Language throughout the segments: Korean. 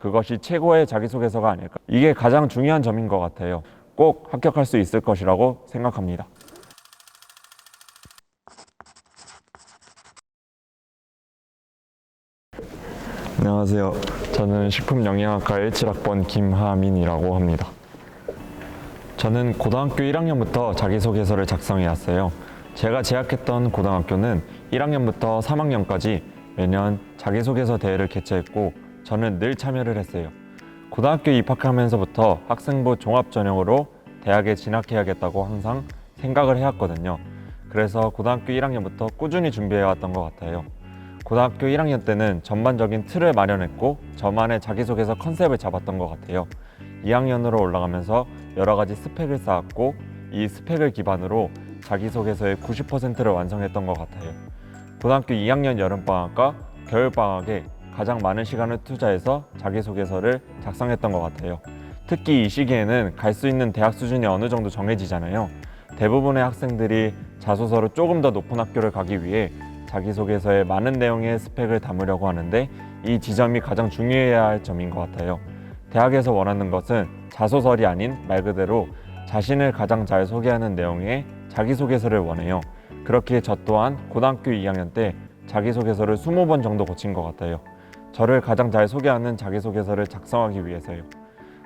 그것이 최고의 자기소개서가 아닐까. 이게 가장 중요한 점인 것 같아요. 꼭 합격할 수 있을 것이라고 생각합니다. 안녕하세요. 저는 식품영양학과 17학번 김하민이라고 합니다. 저는 고등학교 1학년부터 자기소개서를 작성해 왔어요. 제가 재학했던 고등학교는 1학년부터 3학년까지 매년 자기소개서 대회를 개최했고 저는 늘 참여를 했어요. 고등학교 입학하면서부터 학생부 종합전형으로 대학에 진학해야겠다고 항상 생각을 해왔거든요. 그래서 고등학교 1학년부터 꾸준히 준비해왔던 것 같아요. 고등학교 1학년 때는 전반적인 틀을 마련했고 저만의 자기소개서 컨셉을 잡았던 것 같아요. 2학년으로 올라가면서 여러 가지 스펙을 쌓았고 이 스펙을 기반으로 자기소개서의 90%를 완성했던 것 같아요. 고등학교 2학년 여름방학과 겨울방학에 가장 많은 시간을 투자해서 자기소개서를 작성했던 것 같아요. 특히 이 시기에는 갈 수 있는 대학 수준이 어느 정도 정해지잖아요. 대부분의 학생들이 자소서로 조금 더 높은 학교를 가기 위해 자기소개서에 많은 내용의 스펙을 담으려고 하는데 이 지점이 가장 중요해야 할 점인 것 같아요. 대학에서 원하는 것은 자소설이 아닌 말 그대로 자신을 가장 잘 소개하는 내용의 자기소개서를 원해요. 그렇기에 저 또한 고등학교 2학년 때 자기소개서를 20번 정도 고친 것 같아요. 저를 가장 잘 소개하는 자기소개서를 작성하기 위해서요.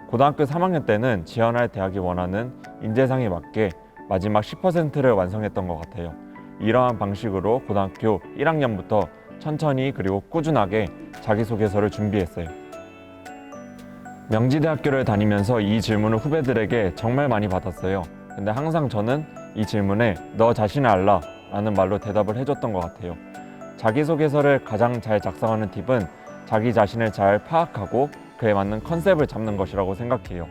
고등학교 3학년 때는 지원할 대학이 원하는 인재상에 맞게 마지막 10%를 완성했던 것 같아요. 이러한 방식으로 고등학교 1학년부터 천천히 그리고 꾸준하게 자기소개서를 준비했어요. 명지대학교를 다니면서 이 질문을 후배들에게 정말 많이 받았어요. 근데 항상 저는 이 질문에 너 자신을 알라 라는 말로 대답을 해줬던 것 같아요. 자기소개서를 가장 잘 작성하는 팁은 자기 자신을 잘 파악하고 그에 맞는 컨셉을 잡는 것이라고 생각해요.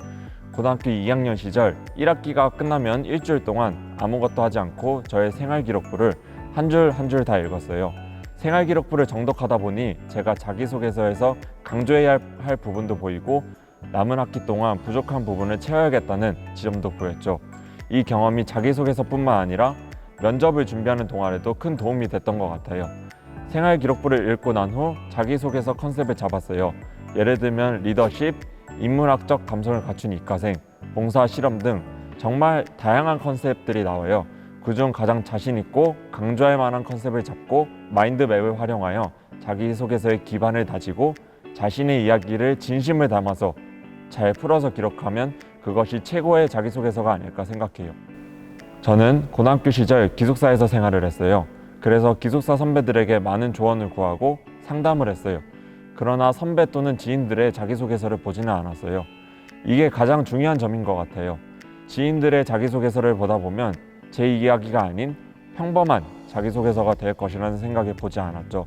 고등학교 2학년 시절 1학기가 끝나면 일주일 동안 아무것도 하지 않고 저의 생활기록부를 한 줄 한 줄 다 읽었어요. 생활기록부를 정독하다 보니 제가 자기소개서에서 강조해야 할 부분도 보이고 남은 학기 동안 부족한 부분을 채워야겠다는 지점도 보였죠. 이 경험이 자기소개서뿐만 아니라 면접을 준비하는 동안에도 큰 도움이 됐던 것 같아요. 생활기록부를 읽고 난 후 자기소개서 컨셉을 잡았어요. 예를 들면 리더십, 인문학적 감성을 갖춘 이과생, 봉사 실험 등 정말 다양한 컨셉들이 나와요. 그중 가장 자신 있고 강조할 만한 컨셉을 잡고 마인드맵을 활용하여 자기소개서의 기반을 다지고 자신의 이야기를 진심을 담아서 잘 풀어서 기록하면 그것이 최고의 자기소개서가 아닐까 생각해요. 저는 고등학교 시절 기숙사에서 생활을 했어요. 그래서 기숙사 선배들에게 많은 조언을 구하고 상담을 했어요. 그러나 선배 또는 지인들의 자기소개서를 보지는 않았어요. 이게 가장 중요한 점인 것 같아요. 지인들의 자기소개서를 보다 보면 제 이야기가 아닌 평범한 자기소개서가 될 것이라는 생각에 보지 않았죠.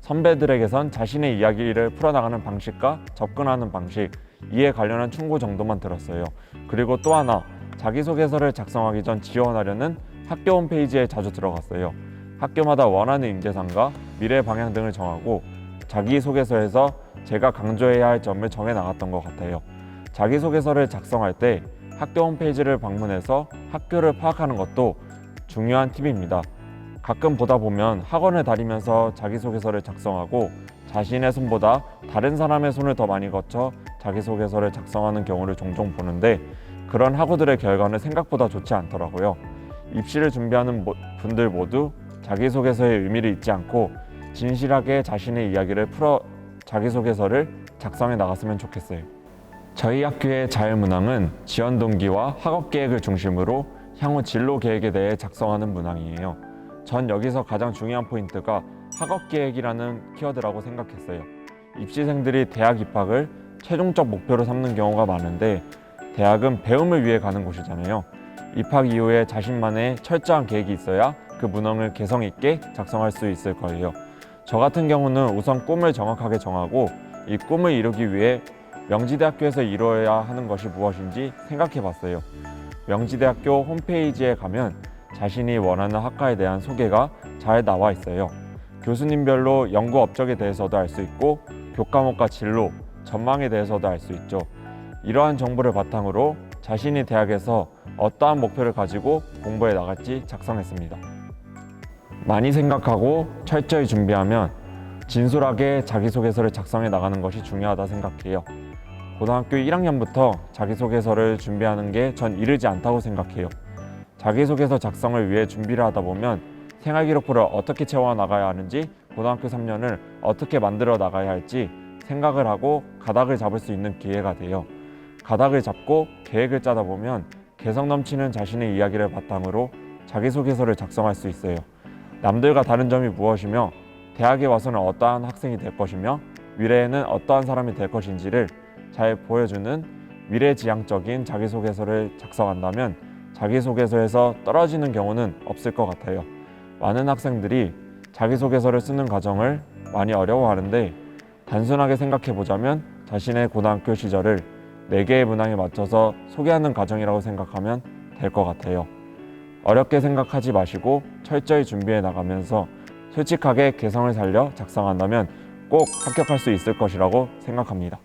선배들에게선 자신의 이야기를 풀어나가는 방식과 접근하는 방식, 이에 관련한 충고 정도만 들었어요. 그리고 또 하나, 자기소개서를 작성하기 전 지원하려는 학교 홈페이지에 자주 들어갔어요. 학교마다 원하는 인재상과 미래 방향 등을 정하고 자기소개서에서 제가 강조해야 할 점을 정해 나갔던 것 같아요. 자기소개서를 작성할 때 학교 홈페이지를 방문해서 학교를 파악하는 것도 중요한 팁입니다. 가끔 보다 보면 학원을 다니면서 자기소개서를 작성하고 자신의 손보다 다른 사람의 손을 더 많이 거쳐 자기소개서를 작성하는 경우를 종종 보는데 그런 학우들의 결과는 생각보다 좋지 않더라고요. 입시를 준비하는 분들 모두 자기소개서의 의미를 잊지 않고 진실하게 자신의 이야기를 풀어 자기소개서를 작성해 나갔으면 좋겠어요. 저희 학교의 자율문항은 지원 동기와 학업 계획을 중심으로 향후 진로 계획에 대해 작성하는 문항이에요. 전 여기서 가장 중요한 포인트가 학업 계획이라는 키워드라고 생각했어요. 입시생들이 대학 입학을 최종적 목표로 삼는 경우가 많은데 대학은 배움을 위해 가는 곳이잖아요. 입학 이후에 자신만의 철저한 계획이 있어야 그 문항을 개성 있게 작성할 수 있을 거예요. 저 같은 경우는 우선 꿈을 정확하게 정하고 이 꿈을 이루기 위해 명지대학교에서 이루어야 하는 것이 무엇인지 생각해 봤어요. 명지대학교 홈페이지에 가면 자신이 원하는 학과에 대한 소개가 잘 나와 있어요. 교수님별로 연구 업적에 대해서도 알 수 있고 교과목과 진로, 전망에 대해서도 알 수 있죠. 이러한 정보를 바탕으로 자신이 대학에서 어떠한 목표를 가지고 공부해 나갈지 작성했습니다. 많이 생각하고 철저히 준비하면 진솔하게 자기소개서를 작성해 나가는 것이 중요하다 생각해요. 고등학교 1학년부터 자기소개서를 준비하는 게 전 이르지 않다고 생각해요. 자기소개서 작성을 위해 준비를 하다 보면 생활기록부를 어떻게 채워 나가야 하는지, 고등학교 3년을 어떻게 만들어 나가야 할지 생각을 하고 가닥을 잡을 수 있는 기회가 돼요. 가닥을 잡고 계획을 짜다 보면 개성 넘치는 자신의 이야기를 바탕으로 자기소개서를 작성할 수 있어요. 남들과 다른 점이 무엇이며 대학에 와서는 어떠한 학생이 될 것이며 미래에는 어떠한 사람이 될 것인지를 잘 보여주는 미래지향적인 자기소개서를 작성한다면 자기소개서에서 떨어지는 경우는 없을 것 같아요. 많은 학생들이 자기소개서를 쓰는 과정을 많이 어려워하는데, 단순하게 생각해보자면 자신의 고등학교 시절을 4개의 문항에 맞춰서 소개하는 과정이라고 생각하면 될 것 같아요. 어렵게 생각하지 마시고 철저히 준비해 나가면서 솔직하게 개성을 살려 작성한다면 꼭 합격할 수 있을 것이라고 생각합니다.